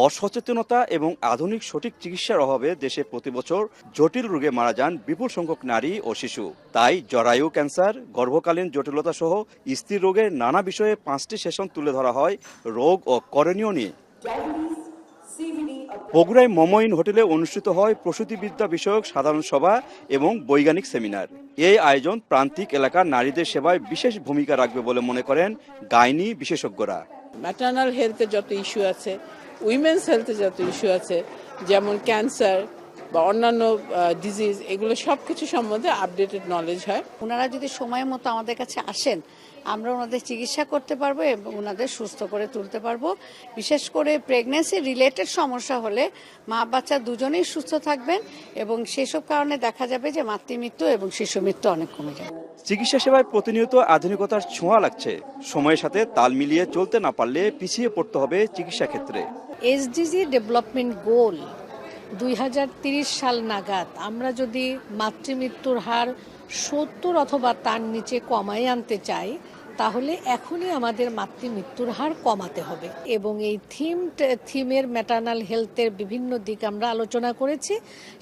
অসচেতনতা এবং আধুনিক সঠিক চিকিৎসার অভাবে দেশে প্রতি বছর জটিল রোগে মারা যান বিপুল সংখ্যক নারী ও শিশু। তাই জরায়ু ক্যান্সার, গর্ভকালীন জটিলতা সহ স্ত্রী রোগের নানা বিষয়ে 5টি সেশন তুলে ধরা হয় রোগ ও করণীয় নিয়ে। বগুড়ায় মমইন হোটেলে অনুষ্ঠিত হয় প্রসূতিবিদ্যা বিষয়ক সাধারণ সভা এবং বৈজ্ঞানিক সেমিনার। এই আয়োজন প্রান্তিক এলাকার নারীদের সেবায় বিশেষ ভূমিকা রাখবে বলে মনে করেন গাইনি বিশেষজ্ঞরা। ম্যাটার্নাল হেলথে যত ইস্যু আছে, উইমেন্স হেলথে যত ইস্যু আছে, যেমন ক্যান্সার বা অন্যান্য ডিজিজ, এগুলো সব কিছু সম্বন্ধে আপডেটেড নলেজ হয়। ওনারা যদি সময় মতো আমাদের কাছে আসেন, আমরা ওনাদের চিকিৎসা করতে পারবো এবং ওনাদের সুস্থ করে তুলতে পারবো। বিশেষ করে প্রেগন্যান্সি রিলেটেড সমস্যা হলে মা বাচ্চা দুজনেই সুস্থ থাকবেন এবং সেসব কারণে দেখা যাবে যে মাতৃমৃত্যু এবং শিশু মৃত্যু অনেক কমে যাবে। চিকিৎসা সেবায় প্রতিনিয়ত আধুনিকতার ছোঁয়া লাগছে। সময়ের সাথে তাল মিলিয়ে চলতে না পারলে পিছিয়ে পড়তে হবে চিকিৎসা ক্ষেত্রে। এসডিজি ডেভেলপমেন্ট গোল 2030 সাল নাগাদ আমরা যদি মাতৃমৃত্যুর হার 70 অথবা তার নিচে কমায় আনতে চাই, তাহলে এখনই আমাদের মাতৃমৃত্যুর হার কমাতে হবে। এবং এই থিমের ম্যাটার্নাল হেলথের বিভিন্ন দিক আমরা আলোচনা করেছি,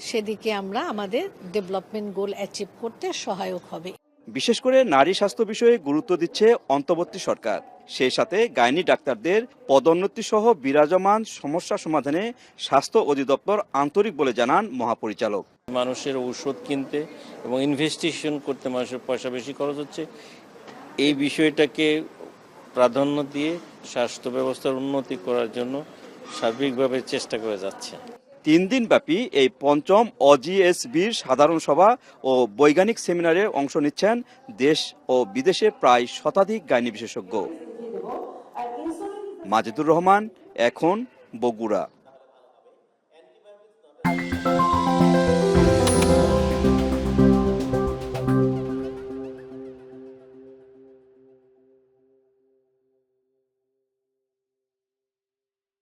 সেদিকে আমরা আমাদের ডেভেলপমেন্ট গোল অ্যাচিভ করতে সহায়ক হবে। বিশেষ করে নারী স্বাস্থ্য বিষয়ে গুরুত্ব দিচ্ছে অন্তর্বর্তী সরকার। সেই সাথে গাইনি ডাক্তারদের পদোন্নতি সহ বিরাজমান সমস্যা সমাধানে স্বাস্থ্য অধিদপ্তর আন্তরিক বলে জানান মহাপরিচালক। মানুষের ঔষধ কিনতে এবং ইনভেস্টিগেশন করতে মানুষের পয়সা বেশি খরচ হচ্ছে, এই বিষয়টাকে প্রাধান্য দিয়ে স্বাস্থ্য ব্যবস্থার উন্নতি করার জন্য সার্বিকভাবে চেষ্টা করে যাচ্ছে। 3 দিন ব্যাপী এই পঞ্চম অজিএসবির সাধারণ সভা ও বৈজ্ঞানিক সেমিনারে অংশ নিচ্ছেন দেশ ও বিদেশে প্রায় শতাধিক গাইনি বিশেষজ্ঞ। মাজেদুর রহমান, এখন, বগুড়া।